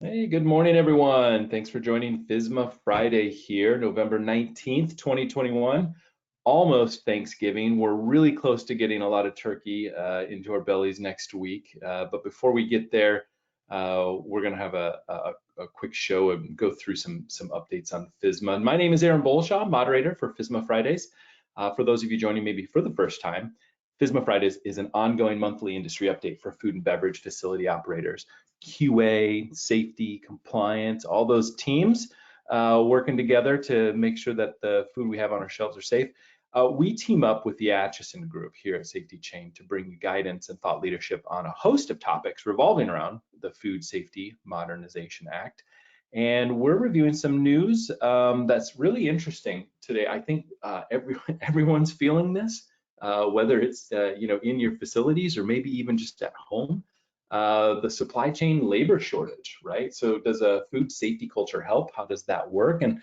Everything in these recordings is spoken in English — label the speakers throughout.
Speaker 1: Hey, good morning, everyone. Thanks for joining FSMA Friday here, November 19th, 2021. Almost Thanksgiving. We're really close to getting a lot of turkey into our bellies next week. But before we get there, we're going to have a quick show and go through some updates on FSMA. My name is Aaron Bolshaw, moderator for FSMA Fridays. For those of you joining maybe for the first time, FSMA Fridays is an ongoing monthly industry update for food and beverage facility operators. QA, safety, compliance, all those teams working together to make sure that the food we have on our shelves are safe. We team up with the Atchison Group here at Safety Chain to bring you guidance and thought leadership on a host of topics revolving around the Food Safety Modernization Act. And we're reviewing some news that's really interesting today. I think everyone's feeling this, whether it's in your facilities or maybe even just at home. The supply chain labor shortage, right? So does a food safety culture help? How does that work? And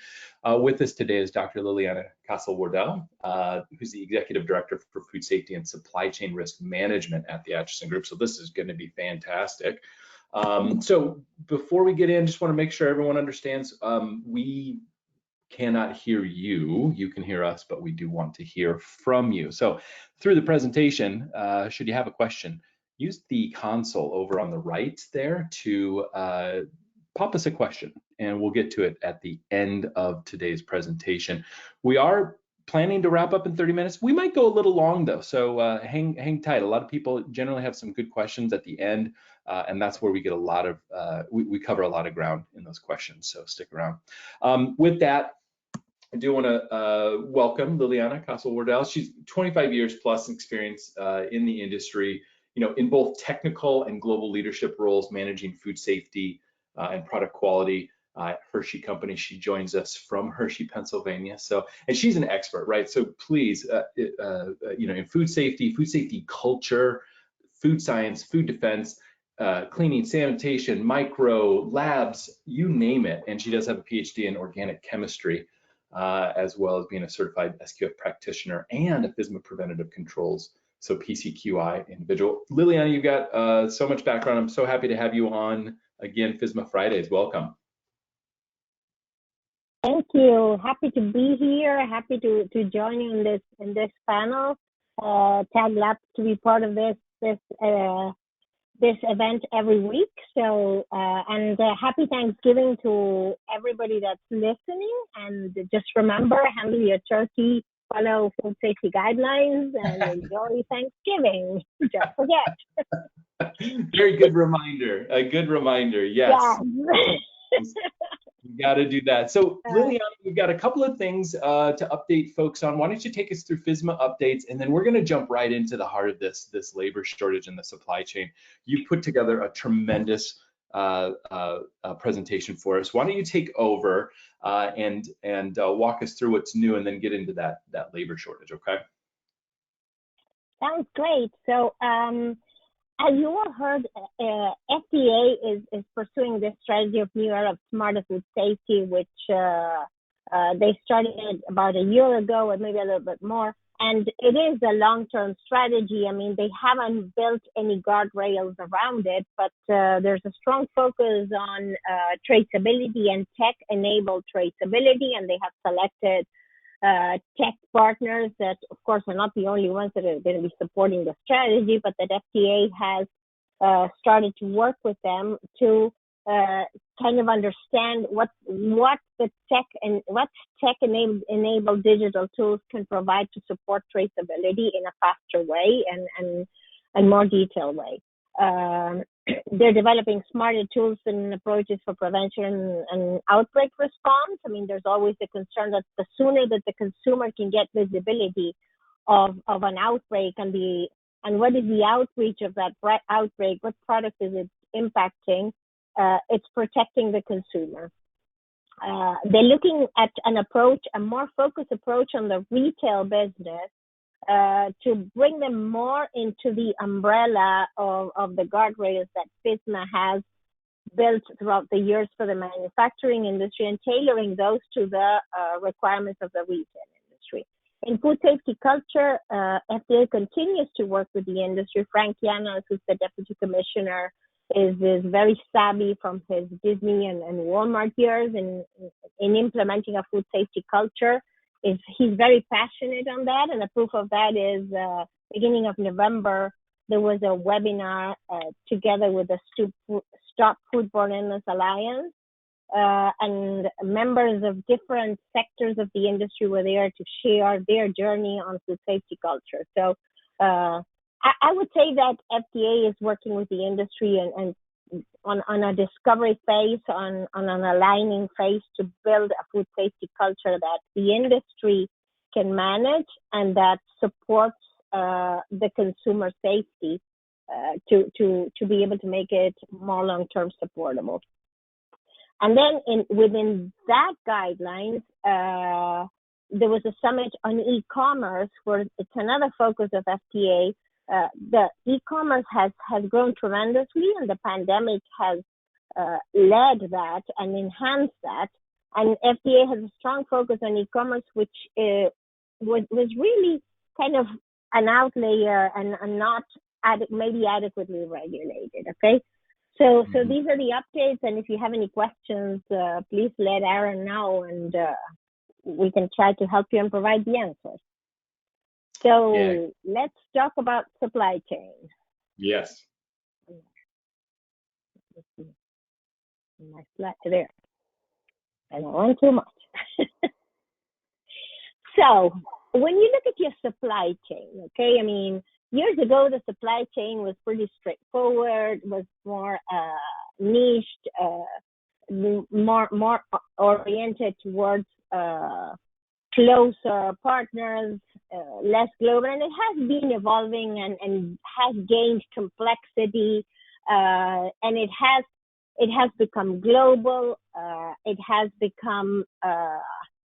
Speaker 1: with us today is Dr. Liliana Casal-Wardle, who's the Executive Director for Food Safety and Supply Chain Risk Management at the Atchison Group. So this is going to be fantastic. So before we get in, just want to make sure everyone understands we cannot hear you. You can hear us, but we do want to hear from you. So through the presentation, should you have a question, use the console over on the right there to pop us a question, and we'll get to it at the end of today's presentation. We are planning to wrap up in 30 minutes. We might go a little long though, so hang tight. A lot of people generally have some good questions at the end, and that's where we get a lot of, we cover a lot of ground in those questions, so stick around. With that, I do want to welcome Liliana Casal-Wardle. She's 25 years plus experience in the industry, in both technical and global leadership roles, managing food safety and product quality at Hershey Company. She joins us from Hershey, Pennsylvania. And she's an expert, right? So please, in food safety culture, food science, food defense, cleaning, sanitation, micro, labs, you name it. And she does have a Ph.D. in organic chemistry, as well as being a certified SQF practitioner and a FSMA preventative controls, so PCQI individual. Liliana, you've got so much background. I'm so happy to have you on again, FSMA Fridays. Welcome.
Speaker 2: Thank you. Happy to be here. Happy to join you in this panel. Glad to be part of this event every week. So and happy Thanksgiving to everybody that's listening. And just remember, handle your turkey, follow food safety guidelines, and enjoy Thanksgiving. Don't forget.
Speaker 1: Very good reminder. A good reminder. Yes. You got to do that. So Liliana, we've got a couple of things to update folks on. Why don't you take us through FSMA updates, and then we're going to jump right into the heart of this labor shortage in the supply chain. You put together a tremendous presentation for us. Why don't you take over and walk us through what's new, and then get into that labor shortage, okay?
Speaker 2: Sounds great. So as you all heard, FDA is pursuing this strategy of New Era of Smarter Food Safety, which they started about a year ago, or maybe a little bit more. And it is a long-term strategy. I mean, they haven't built any guardrails around it, but there's a strong focus on traceability and tech-enabled traceability, and they have selected tech partners that, of course, are not the only ones that are going to be supporting the strategy, but that FDA has started to work with them to kind of understand what the tech-enabled digital tools can provide to support traceability in a faster way and more detailed way. They're developing smarter tools and approaches for prevention and outbreak response. I mean, there's always the concern that the sooner that the consumer can get visibility of an outbreak and what is the outreach of that outbreak, what product is it impacting, it's protecting the consumer. They're looking at a more focused approach on the retail business, to bring them more into the umbrella of the guardrails that FSMA has built throughout the years for the manufacturing industry, and tailoring those to the requirements of the retail industry. In food safety culture, FDA continues to work with the industry. Frank Llanos, who's the Deputy Commissioner, is very savvy from his Disney and Walmart years in implementing a food safety culture. He's very passionate on that, and the proof of that is beginning of November, there was a webinar together with the Stop Foodborne Illness Alliance, and members of different sectors of the industry were there to share their journey on food safety culture. So I would say that FDA is working with the industry and on a discovery phase, on an aligning phase to build a food safety culture that the industry can manage and that supports the consumer safety to be able to make it more long-term supportable. And then within that guidelines, there was a summit on e-commerce where it's another focus of FDA. The e-commerce has grown tremendously, and the pandemic has led that and enhanced that. And FDA has a strong focus on e-commerce, which was really kind of an outlier and not maybe adequately regulated. Okay, so these are the updates, and if you have any questions, please let Aaron know, and we can try to help you and provide the answers. So let's talk about supply chain.
Speaker 1: Yes.
Speaker 2: My slide there. I don't want too much. So when you look at your supply chain, okay, I mean, years ago, the supply chain was pretty straightforward, was more niched, more oriented towards closer partners, less global, and it has been evolving and has gained complexity, and it has become global. It has become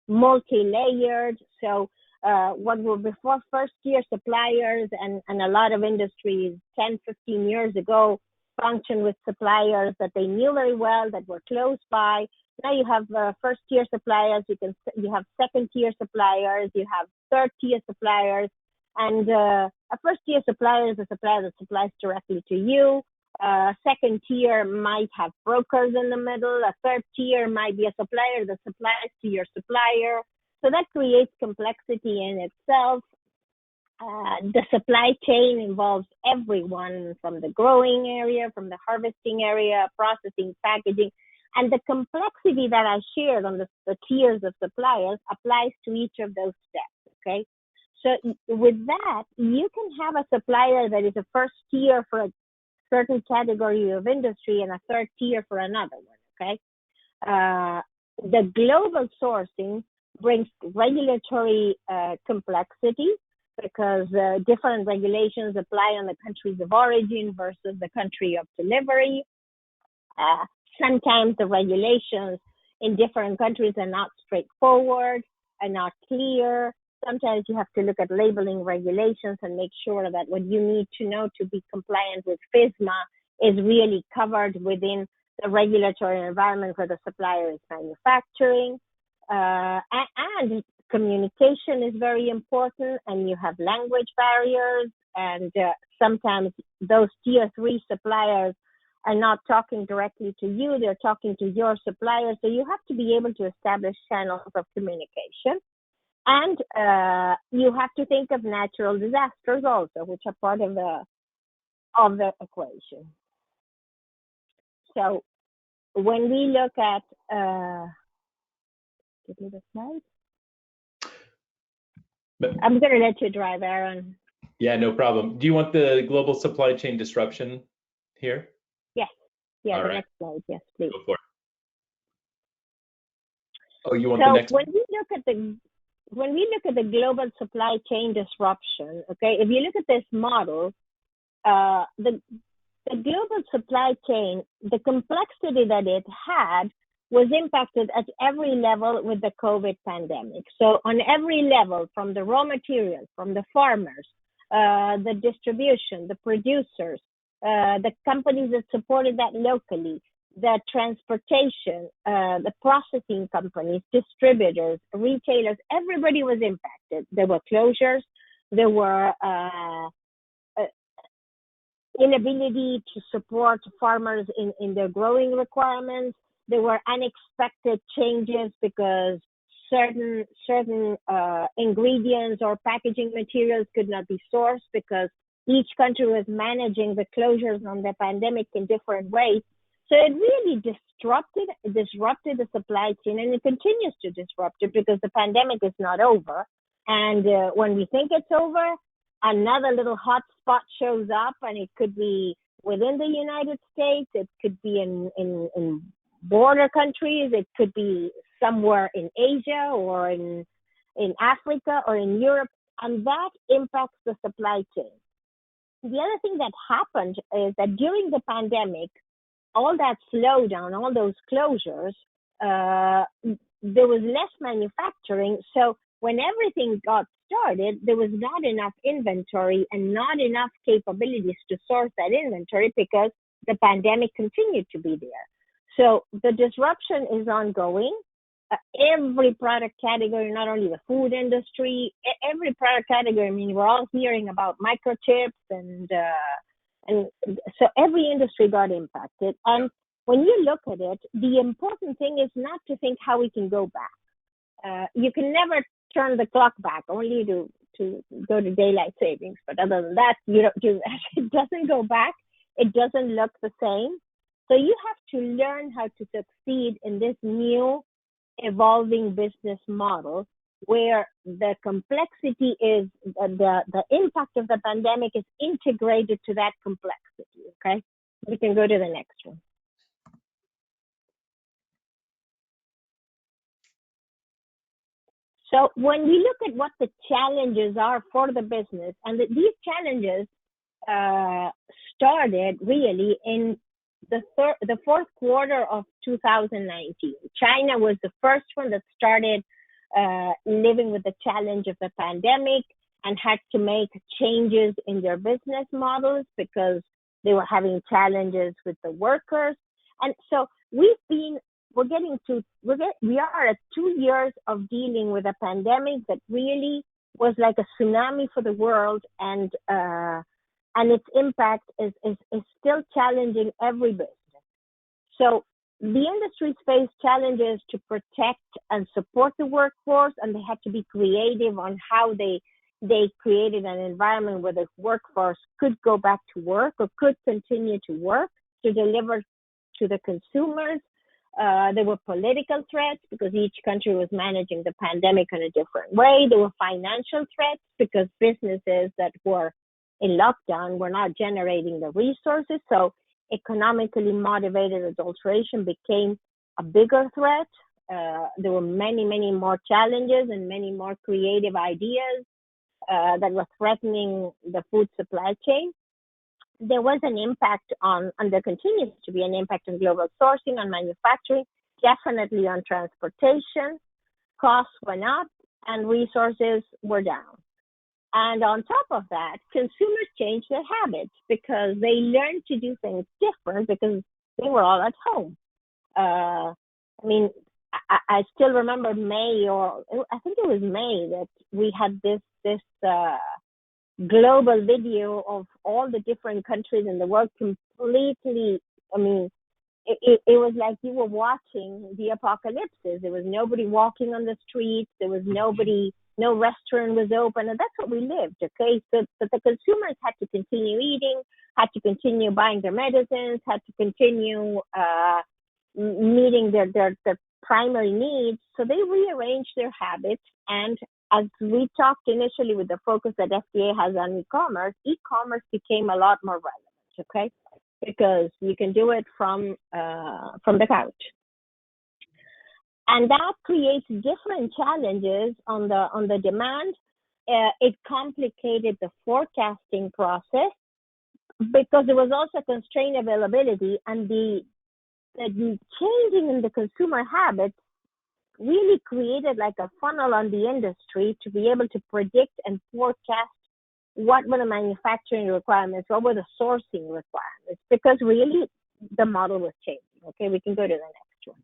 Speaker 2: multi-layered. So what were before first-tier suppliers and a lot of industries 10, 15 years ago functioned with suppliers that they knew very well, that were close by. Now you have first-tier suppliers, you have second-tier suppliers, you have third-tier suppliers, and a first-tier supplier is a supplier that supplies directly to you. Second tier might have brokers in the middle. A third tier might be a supplier that supplies to your supplier. So that creates complexity in itself. The supply chain involves everyone from the growing area, from the harvesting area, processing, packaging. And the complexity that I shared on the tiers of suppliers applies to each of those steps, okay? So with that, you can have a supplier that is a first tier for a certain category of industry and a third tier for another one, okay? The global sourcing brings regulatory complexity because different regulations apply on the countries of origin versus the country of delivery. Sometimes the regulations in different countries are not straightforward and not clear. Sometimes you have to look at labeling regulations and make sure that what you need to know to be compliant with FSMA is really covered within the regulatory environment where the supplier is manufacturing. And communication is very important, and you have language barriers, and sometimes those tier 3 suppliers are not talking directly to you, they're talking to your supplier. So you have to be able to establish channels of communication. And you have to think of natural disasters also, which are part of the equation. So when we look at, give me the slide. I'm going to let you drive, Aaron.
Speaker 1: Yeah, no problem. Do you want the global supply chain disruption here?
Speaker 2: Yes. Yeah,
Speaker 1: All
Speaker 2: the
Speaker 1: right.
Speaker 2: next slide. Yes, please.
Speaker 1: Go for it. Oh, you want the next
Speaker 2: one? When we look at the global supply chain disruption, okay, if you look at this model, the global supply chain, the complexity that it had was impacted at every level with the COVID pandemic. So on every level, from the raw material, from the farmers, the distribution, the producers, the companies that supported that locally, the transportation, the processing companies, distributors, retailers, everybody was impacted. There were closures, there were inability to support farmers in their growing requirements. There were unexpected changes because certain ingredients or packaging materials could not be sourced because each country was managing the closures on the pandemic in different ways. So it really disrupted the supply chain, and it continues to disrupt it because the pandemic is not over. And when we think it's over, another little hot spot shows up, and it could be within the United States, it could be in border countries, it could be somewhere in Asia or in Africa or in Europe, and that impacts the supply chain. The other thing that happened is that during the pandemic, all that slowdown, all those closures, there was less manufacturing. So when everything got started, there was not enough inventory and not enough capabilities to source that inventory because the pandemic continued to be there. So the disruption is ongoing. Every product category, not only the food industry, every product category. I mean, we're all hearing about microchips, and so every industry got impacted. And when you look at it, the important thing is not to think how we can go back. You can never turn the clock back, only to go to daylight savings. But other than that, you don't do that. It doesn't go back. It doesn't look the same. So you have to learn how to succeed in this new evolving business model where the complexity is the impact of the pandemic is integrated to that complexity. Okay, we can go to the next one. So when we look at what the challenges are for the business, and these challenges started really in the fourth quarter of 2019. China was the first one that started living with the challenge of the pandemic and had to make changes in their business models because they were having challenges with the workers. And so we are at 2 years of dealing with a pandemic that really was like a tsunami for the world, and its impact is still challenging every business. So the industries face challenges to protect and support the workforce, and they had to be creative on how they created an environment where the workforce could go back to work or could continue to work to deliver to the consumers. There were political threats because each country was managing the pandemic in a different way. There were financial threats because businesses that were in lockdown were not generating the resources. So economically motivated adulteration became a bigger threat. There were many, many more challenges and many more creative ideas that were threatening the food supply chain. There was an impact and there continues to be an impact on global sourcing, on manufacturing, definitely on transportation. Costs went up and resources were down. And on top of that, consumers changed their habits because they learned to do things different because they were all at home. I mean, I still remember May, or I think it was May, that we had this global video of all the different countries in the world completely. I mean, it was like you were watching the apocalypse. There was nobody walking on the streets. There was nobody. No restaurant was open, and that's what we lived, okay? So the consumers had to continue eating, had to continue buying their medicines, had to continue meeting their primary needs. So they rearranged their habits, and as we talked initially with the focus that FDA has on e-commerce became a lot more relevant, okay? Because you can do it from the couch. And that creates different challenges on the demand. It complicated the forecasting process because there was also constrained availability, and the changing in the consumer habits really created like a funnel on the industry to be able to predict and forecast what were the manufacturing requirements, what were the sourcing requirements, because really the model was changing. Okay, we can go to the next one.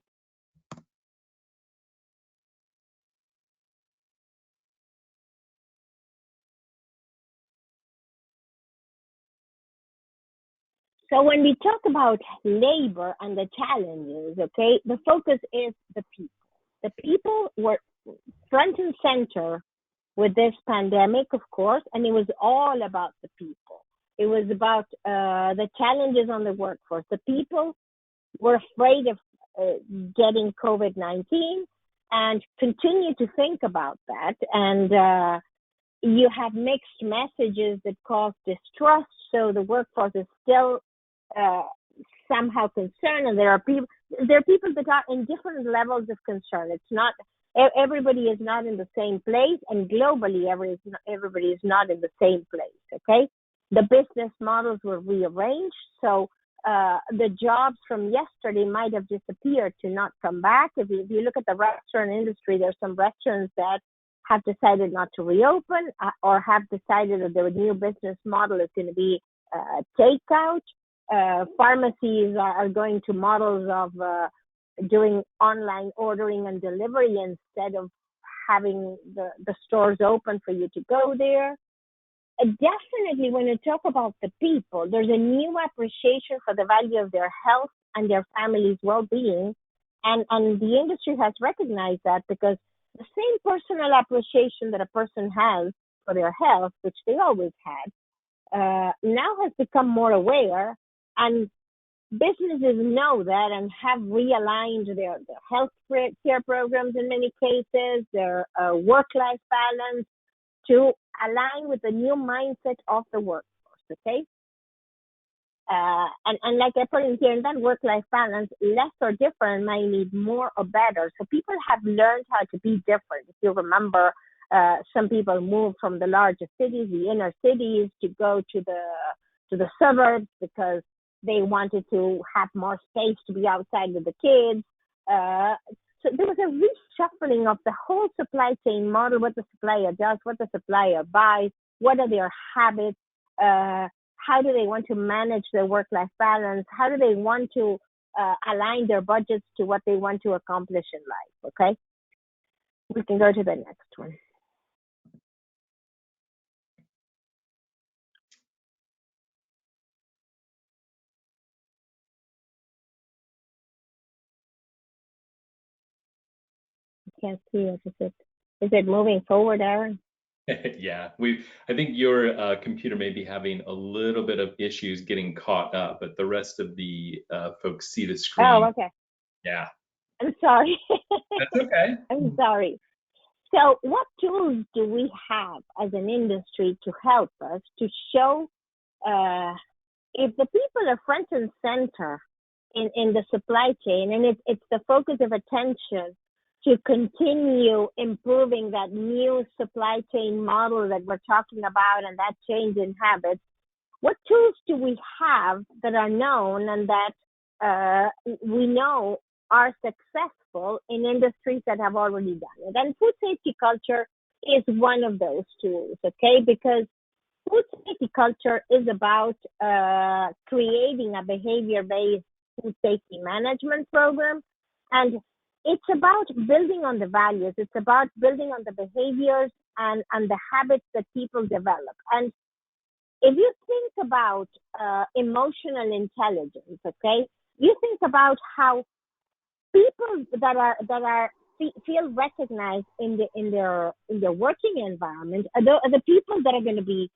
Speaker 2: So when we talk about labor and the challenges, okay, the focus is the people. The people were front and center with this pandemic, of course, and it was all about the people. It was about the challenges on the workforce. The people were afraid of getting COVID-19 and continue to think about that. And you have mixed messages that cause distrust. So the workforce is still somehow concerned, and there are people that are in different levels of concern. It's not everybody is not in the same place, and globally everybody is not in the same place. Okay, the business models were rearranged, so the jobs from yesterday might have disappeared to not come back. If you look at the restaurant industry, there's some restaurants that have decided not to reopen or have decided that their new business model is going to be takeout. Pharmacies are going to models of doing online ordering and delivery instead of having the stores open for you to go there. Definitely, when you talk about the people, there's a new appreciation for the value of their health and their family's well-being. And the industry has recognized that, because the same personal appreciation that a person has for their health, which they always had, now has become more aware, and businesses know that and have realigned their health care programs in many cases, their work-life balance, to align with the new mindset of the workforce, okay? And like I put in here, in that work-life balance, less or different might need more or better. So people have learned how to be different. If you remember, some people moved from the larger cities, the inner cities, to go to the suburbs because they wanted to have more space to be outside with the kids. So there was a reshuffling of the whole supply chain model, what the supplier does, what the supplier buys, what are their habits, how do they want to manage their work-life balance, how do they want to align their budgets to what they want to accomplish in life, okay? We can go to the next one. Can't see it. Is it moving forward, Aaron?
Speaker 1: Yeah, I think your computer may be having a little bit of issues getting caught up, but the rest of the folks see the screen.
Speaker 2: Oh, okay.
Speaker 1: Yeah.
Speaker 2: I'm sorry.
Speaker 1: That's okay.
Speaker 2: I'm sorry. So what tools do we have as an industry to help us to show if the people are front and center in the supply chain, and it's the focus of attention to continue improving that new supply chain model that we're talking about and that change in habits, what tools do we have that are known and that we know are successful in industries that have already done it? And food safety culture is one of those tools, okay? Because food safety culture is about creating a behavior-based food safety management program, and it's about building on the values. It's about building on the behaviors and the habits that people develop. And if you think about emotional intelligence, okay, you think about how people that feel recognized in their working environment are the people that are going to be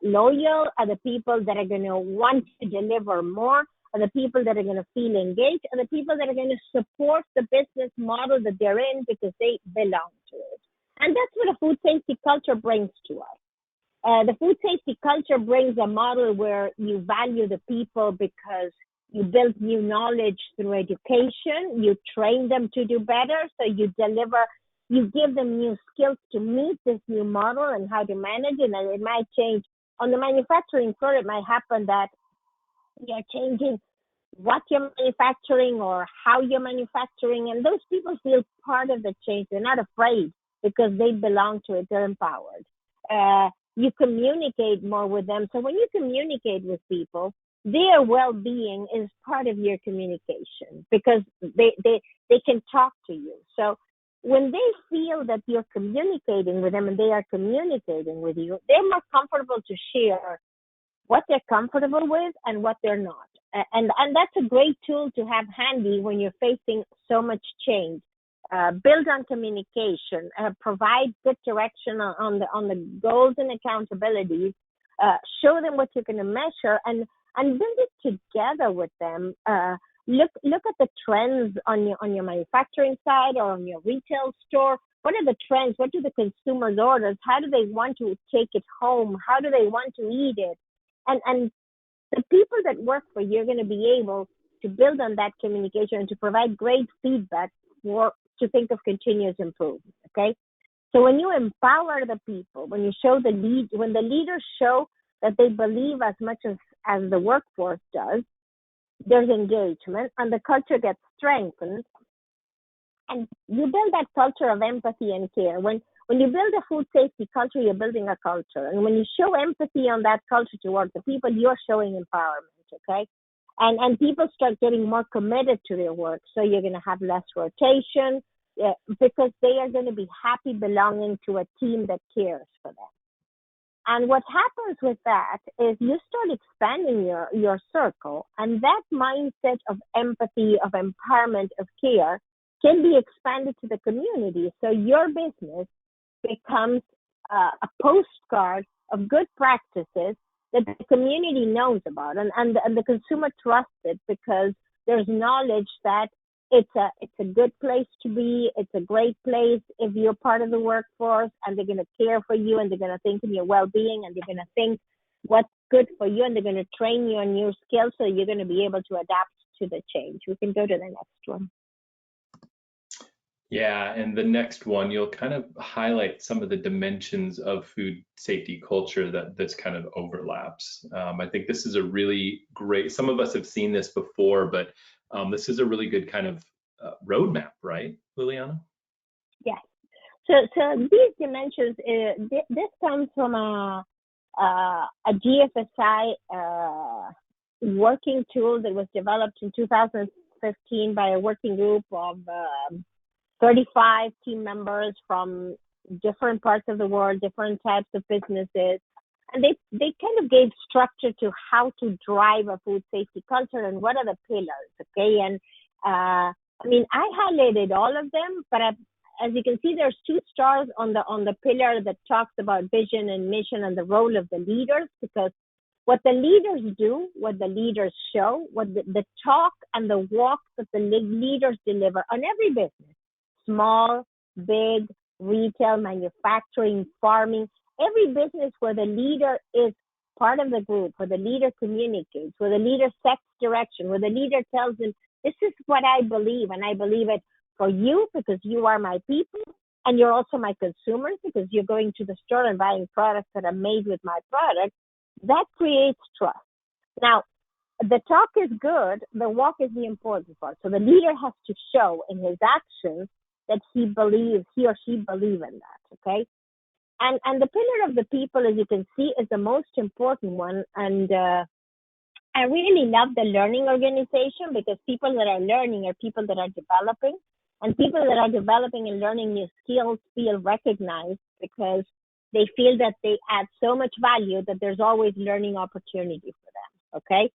Speaker 2: loyal, are the people that are going to want to deliver more, are the people that are going to feel engaged, are the people that are going to support the business model that they're in because they belong to it. And that's what a food safety culture brings to us. The food safety culture brings a model where you value the people because you build new knowledge through education, you train them to do better, so you give them new skills to meet this new model and how to manage it, and it might change. On the manufacturing floor, it might happen that you're changing what you're manufacturing or how you're manufacturing, and those people feel part of the change. They're not afraid because they belong to it, they're empowered. You communicate more with them. So when you communicate with people, their well-being is part of your communication because they can talk to you. So when they feel that you're communicating with them and they are communicating with you, they're more comfortable to share what they're comfortable with and what they're not. And that's a great tool to have handy when you're facing so much change. Build on communication, provide good direction on the goals and accountabilities, show them what you're going to measure, and build it together with them. Look at the trends on your manufacturing side or on your retail store. What are the trends? What do the consumers order? How do they want to take it home? How do they want to eat it? And the people that work for you are going to be able to build on that communication and to provide great feedback to think of continuous improvement. Okay, so when you empower the people, when you show when the leaders show that they believe as much as the workforce does, there's engagement and the culture gets strengthened, and you build that culture of empathy and care. When you build a food safety culture, you're building a culture. And when you show empathy on that culture towards the people, you're showing empowerment, okay? And people start getting more committed to their work. So you're going to have less rotation because they are going to be happy belonging to a team that cares for them. And what happens with that is you start expanding your circle, and that mindset of empathy, of empowerment, of care can be expanded to the community. So your business becomes a postcard of good practices that the community knows about, and the consumer trusts it because there's knowledge that it's a good place to be. It's a great place if you're part of the workforce, and they're going to care for you, and they're going to think in your well-being, and they're going to think what's good for you, and they're going to train you on new skills so you're going to be able to adapt to the change. We can go to the next one.
Speaker 1: Yeah, and the next one, you'll kind of highlight some of the dimensions of food safety culture that's kind of overlaps. I think this is a really great, some of us have seen this before, but this is a really good kind of roadmap, right, Liliana?
Speaker 2: Yes. So these dimensions, this comes from a GFSI working tool that was developed in 2015 by a working group of 35 team members from different parts of the world, different types of businesses. And they kind of gave structure to how to drive a food safety culture and what are the pillars, okay? And I highlighted all of them, but as you can see, there's 2 stars on the pillar that talks about vision and mission and the role of the leaders, because what the leaders do, what the leaders show, what the talk and the walk that the leaders deliver on every business, small, big, retail, manufacturing, farming, every business where the leader is part of the group, where the leader communicates, where the leader sets direction, where the leader tells them, this is what I believe, and I believe it for you because you are my people, and you're also my consumers because you're going to the store and buying products that are made with my product. That creates trust. Now, the talk is good, the walk is the important part. So the leader has to show in his actions that he or she believes in that, okay? And the pillar of the people, as you can see, is the most important one. And I really love the learning organization because people that are learning are people that are developing. And people that are developing and learning new skills feel recognized because they feel that they add so much value that there's always learning opportunity for them, okay?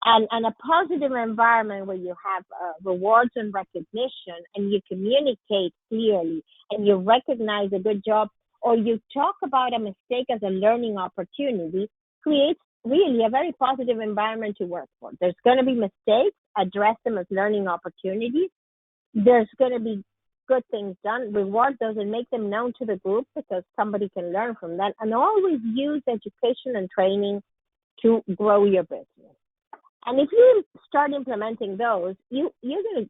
Speaker 2: And a positive environment where you have rewards and recognition, and you communicate clearly, and you recognize a good job, or you talk about a mistake as a learning opportunity, creates really a very positive environment to work for. There's going to be mistakes, address them as learning opportunities. There's going to be good things done, reward those and make them known to the group because somebody can learn from that. And always use education and training to grow your business. And if you start implementing those, you're going to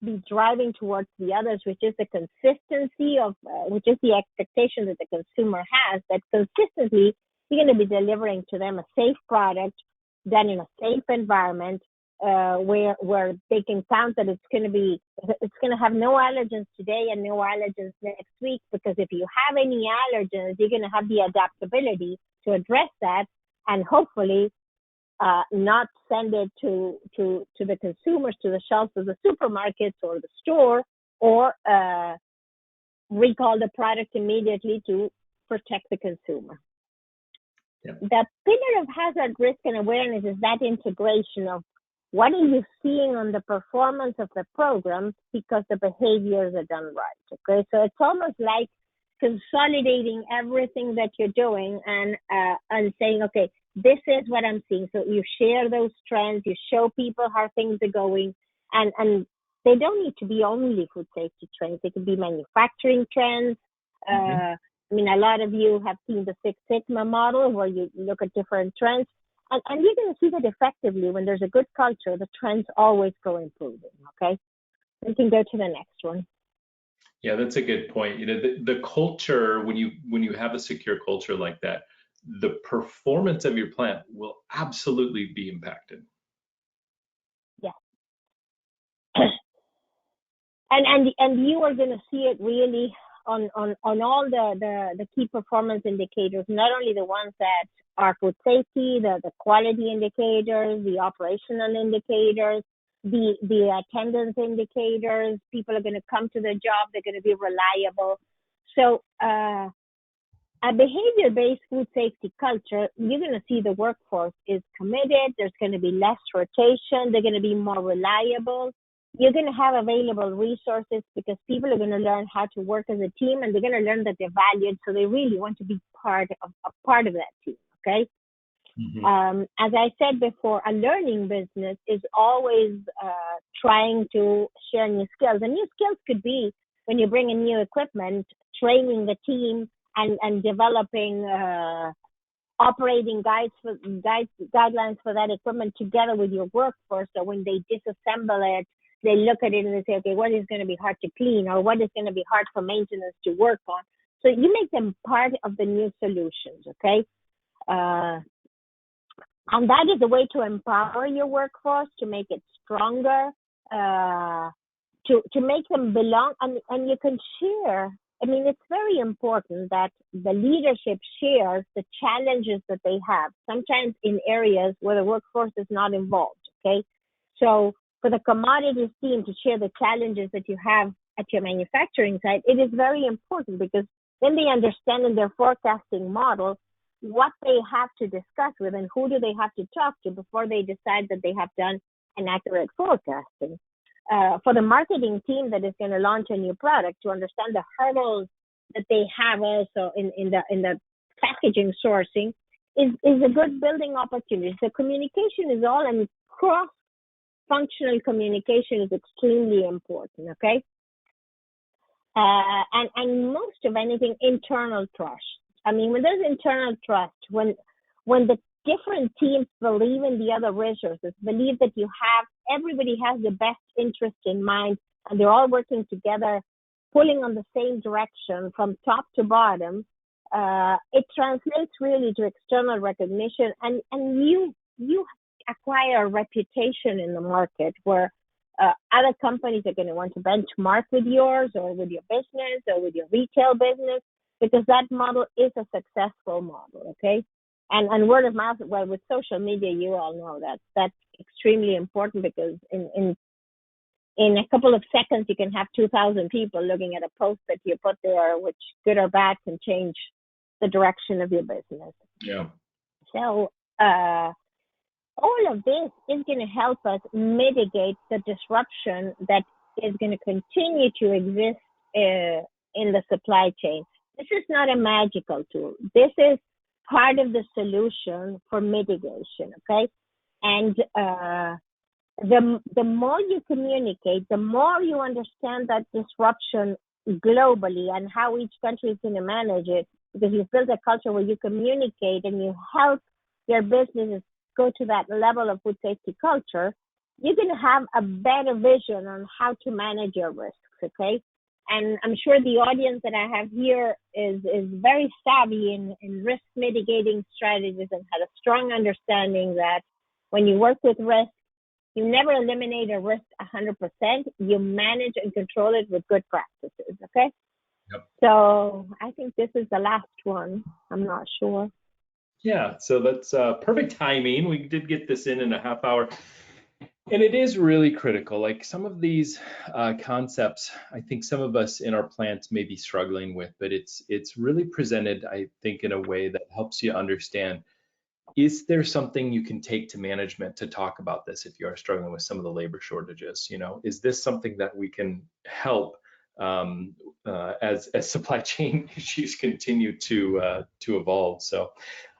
Speaker 2: be driving towards the others, which is the consistency of, which is the expectation that the consumer has, that consistently you're going to be delivering to them a safe product done in a safe environment where they can count that it's going to have no allergens today and no allergens next week, because if you have any allergens, you're going to have the adaptability to address that and hopefully not send it to the consumers, to the shelves of the supermarkets or the store, or recall the product immediately to protect the consumer.
Speaker 1: Yeah.
Speaker 2: The pillar of hazard, risk, and awareness is that integration of what are you seeing on the performance of the programs because the behaviors are done right. Okay, so it's almost like consolidating everything that you're doing and saying, okay, this is what I'm seeing. So you share those trends, you show people how things are going, and they don't need to be only food safety trends. They could be manufacturing trends.
Speaker 1: Mm-hmm.
Speaker 2: I mean, a lot of you have seen the Six Sigma model where you look at different trends. And you're going to see that effectively when there's a good culture, the trends always go improving, okay? We can go to the next one.
Speaker 1: Yeah, that's a good point. You know, the culture, when you have a secure culture like that, the performance of your plant will absolutely be impacted.
Speaker 2: Yeah. And you are going to see it really on all the key performance indicators, not only the ones that are food safety, the quality indicators, the operational indicators, the attendance indicators. People are going to come to the job, they're going to be reliable. So a behavior-based food safety culture, you're going to see the workforce is committed, there's going to be less rotation, they're going to be more reliable. You're going to have available resources because people are going to learn how to work as a team, and they're going to learn that they're valued, so they really want to be part of that team, okay?
Speaker 1: Mm-hmm.
Speaker 2: As I said before, a learning business is always trying to share new skills. And new skills could be when you bring in new equipment, training the team and developing operating guidelines for that equipment together with your workforce. So when they disassemble it, they look at it and they say, okay, what is going to be hard to clean, or what is going to be hard for maintenance to work on? So you make them part of the new solutions, okay? And that is a way to empower your workforce, to make it stronger, to make them belong, and you can share. I mean, it's very important that the leadership shares the challenges that they have, sometimes in areas where the workforce is not involved, okay? So for the commodities team to share the challenges that you have at your manufacturing site, it is very important because then they understand in their forecasting model what they have to discuss with and who do they have to talk to before they decide that they have done an accurate forecasting. For the marketing team that is going to launch a new product, to understand the hurdles that they have also in the packaging sourcing is a good building opportunity. So communication is all, and cross-functional communication is extremely important, okay? And most of anything, internal trust. I mean, when there's internal trust, when the different teams believe in the other resources, believe that everybody has the best interest in mind, and they're all working together, pulling on the same direction from top to bottom, it translates really to external recognition, and you acquire a reputation in the market where other companies are going to want to benchmark with yours or with your business or with your retail business, because that model is a successful model, okay? And word of mouth, well, with social media, you all know that's extremely important, because in a couple of seconds, you can have 2,000 people looking at a post that you put there, which good or bad can change the direction of your business.
Speaker 1: Yeah.
Speaker 2: So all of this is going to help us mitigate the disruption that is going to continue to exist in the supply chain. This is not a magical tool. This is part of the solution for mitigation, okay? And the more you communicate, the more you understand that disruption globally and how each country is going to manage it, because you've built a culture where you communicate and you help your businesses go to that level of food safety culture, you're going to have a better vision on how to manage your risks, okay? And I'm sure the audience that I have here is very savvy in risk mitigating strategies and has a strong understanding that when you work with risk, you never eliminate a risk 100%. You manage and control it with good practices, okay?
Speaker 1: Yep.
Speaker 2: So I think this is the last one. I'm not sure.
Speaker 1: Yeah, so that's perfect timing. We did get this in a half hour. And it is really critical. Like some of these concepts, I think some of us in our plants may be struggling with, but it's really presented, I think, in a way that helps you understand, is there something you can take to management to talk about this if you are struggling with some of the labor shortages? You know, is this something that we can help as supply chain issues continue to evolve? So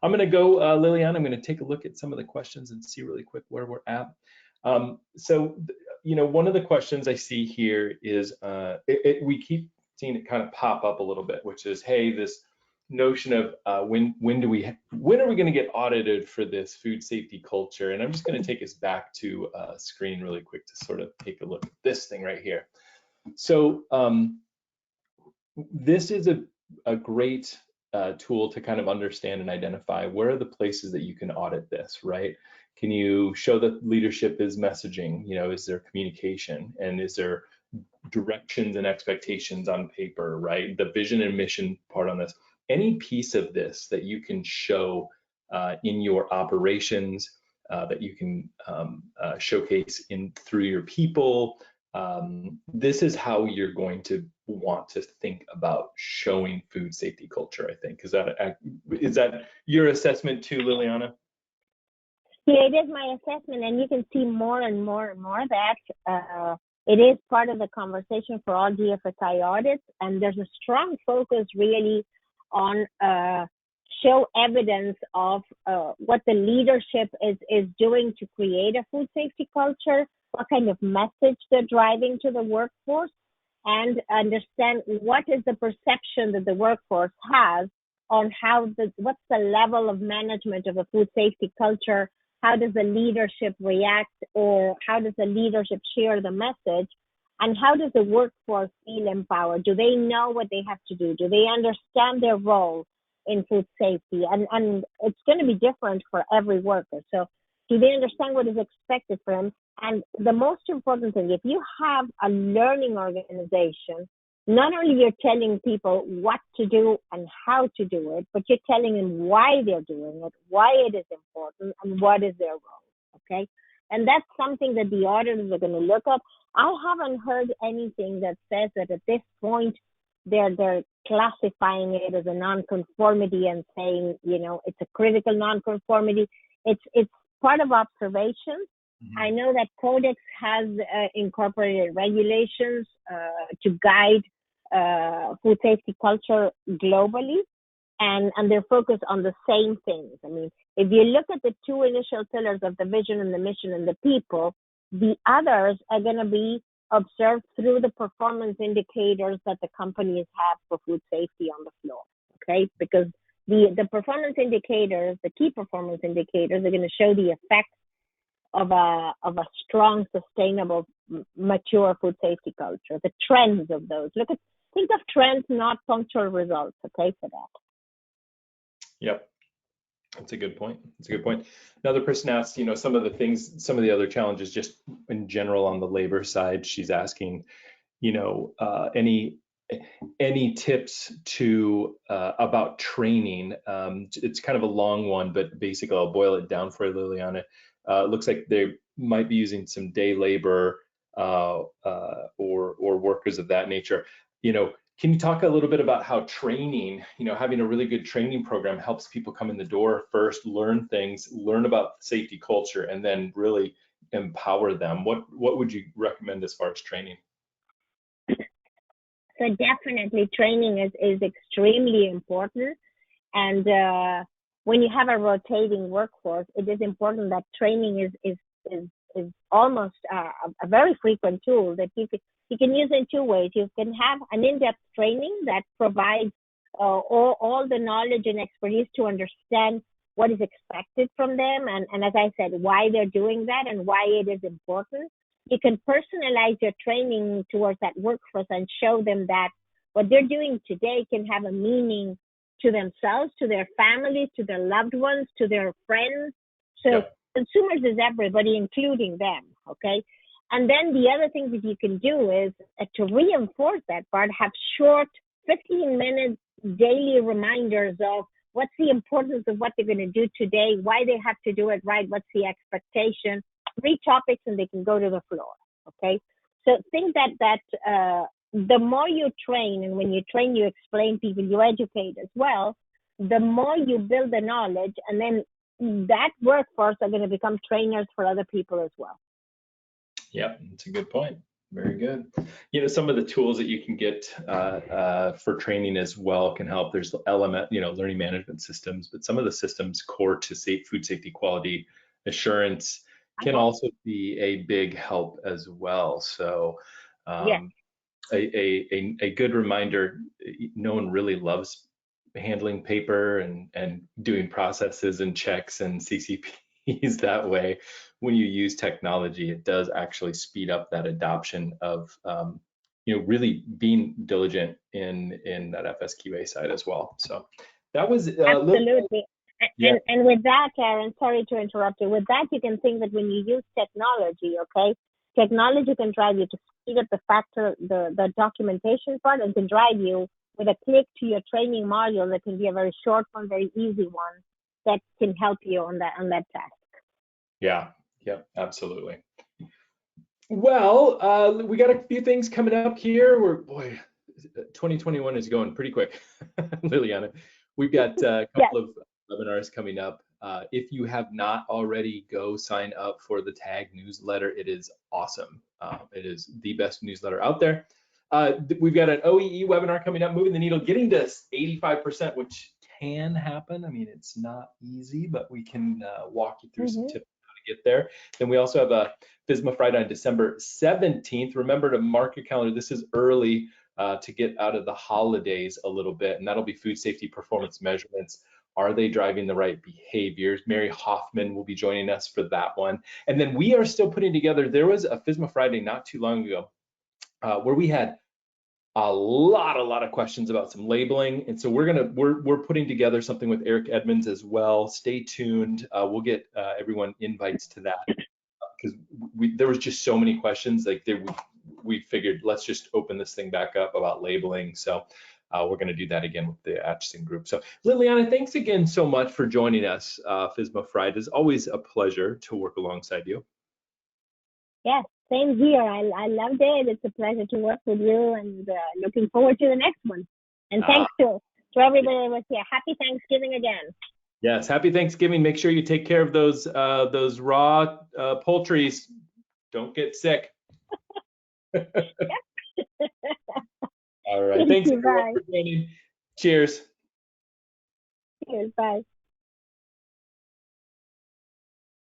Speaker 1: I'm going to go, Liliana. I'm going to take a look at some of the questions and see really quick where we're at. You know, one of the questions I see here is we keep seeing it kind of pop up a little bit, which is, hey, this notion of when are we going to get audited for this food safety culture? And I'm just going to take us back to a screen really quick to sort of take a look at this thing right here. So this is a great tool to kind of understand and identify where are the places that you can audit this, right? Can you show that leadership is messaging? You know, is there communication, and is there directions and expectations on paper, right? The vision and mission part on this. Any piece of this that you can show in your operations, that you can showcase through your people, this is how you're going to want to think about showing food safety culture, I think. Is that your assessment too, Liliana?
Speaker 2: Yeah, it is my assessment, and you can see more and more and more that it is part of the conversation for all GFSI audits, and there's a strong focus really on show evidence of what the leadership is doing to create a food safety culture, what kind of message they're driving to the workforce, and understand what is the perception that the workforce has on what's the level of management of a food safety culture. How does the leadership react, or how does the leadership share the message? And how does the workforce feel empowered? Do they know what they have to do? Do they understand their role in food safety? And it's going to be different for every worker. So do they understand what is expected from them? And the most important thing, if you have a learning organization, not only you're telling people what to do and how to do it, but you're telling them why they're doing it, why it is important, and what is their role, okay? And that's something that the auditors are going to look up. I haven't heard anything that says that at this point they're classifying it as a nonconformity and saying, you know, it's a critical nonconformity. It's part of observation. I know that Codex has incorporated regulations to guide food safety culture globally, and they're focused on the same things. I mean, if you look at the two initial pillars of the vision and the mission and the people, the others are going to be observed through the performance indicators that the companies have for food safety on the floor, okay? Because the performance indicators, the key performance indicators, are going to show the effects of a strong, sustainable, mature food safety culture, the trends of those. Think of trends, not punctual results, okay, for that.
Speaker 1: Yep. That's a good point. That's a good point. Another person asked, you know, some of the other challenges just in general on the labor side. She's asking, you know, any tips to about training. It's kind of a long one, but basically I'll boil it down for you, Liliana. It looks like they might be using some day labor or workers of that nature. You know, can you talk a little bit about how training, you know, having a really good training program helps people come in the door first, learn things, learn about safety culture, and then really empower them? What would you recommend as far as training?
Speaker 2: So definitely training is extremely important. And when you have a rotating workforce, it is important that training is almost a very frequent tool that you can use in two ways. You can have an in-depth training that provides all the knowledge and expertise to understand what is expected from them, and as I said, why they're doing that and why it is important. You can personalize your training towards that workforce and show them that what they're doing today can have a meaning to themselves, to their families, to their loved ones, to their friends. So yeah. Consumers is everybody, including them, okay? And then the other thing that you can do is to reinforce that part, have short 15-minute daily reminders of what's the importance of what they're going to do today, why they have to do it right, what's the expectation, 3 topics and they can go to the floor. Okay, so think that the more you train, and when you train, you explain people, you educate as well. The more you build the knowledge, and then that workforce are going to become trainers for other people as well.
Speaker 1: Yep, that's a good point. Very good. You know, some of the tools that you can get for training as well can help. There's LMS, you know, learning management systems, but some of the systems core to food safety quality assurance can also be a big help as well. So,
Speaker 2: Yeah.
Speaker 1: a good reminder, no one really loves handling paper and doing processes and checks and CCPs that way. When you use technology, it does actually speed up that adoption of you know, really being diligent in that FSQA side as well. So that was
Speaker 2: Absolutely.
Speaker 1: Yeah.
Speaker 2: And with that, Aaron, sorry to interrupt you. With that, you can think that when you use technology, okay, technology can drive you to speed up the documentation part, and can drive you with a click to your training module that can be a very short one, very easy one that can help you on that task.
Speaker 1: Yeah. Yep. Absolutely. Well, we got a few things coming up here. Boy, 2021 is going pretty quick, Liliana. We've got a couple of webinars coming up. If you have not already, go sign up for the TAG newsletter. It is awesome. It is the best newsletter out there. We've got an OEE webinar coming up, moving the needle, getting to 85%, which can happen. I mean, it's not easy, but we can walk you through some tips on how to get there. Then we also have a FSMA Friday on December 17th. Remember to mark your calendar. This is early to get out of the holidays a little bit, and that'll be food safety performance measurements. Are they driving the right behaviors? Mary Hoffman will be joining us for that one. And then we are still putting together, there was a FSMA Friday not too long ago where we had a lot of questions about some labeling, and so we're putting together something with Eric Edmonds as well. Stay tuned. We'll get everyone invites to that because there was just so many questions. Like we figured let's just open this thing back up about labeling. So we're going to do that again with the Atchison group. So Liliana, thanks again so much for joining us. FSMA Friday is always a pleasure to work alongside you.
Speaker 2: Yes, same here. I loved it. It's a pleasure to work with you, and looking forward to the next one. And thanks to everybody that was here. Happy Thanksgiving again.
Speaker 1: Yes, happy Thanksgiving. Make sure you take care of those raw poultries. Don't get sick. All right. Thanks everyone for joining. Cheers.
Speaker 2: Cheers. Bye.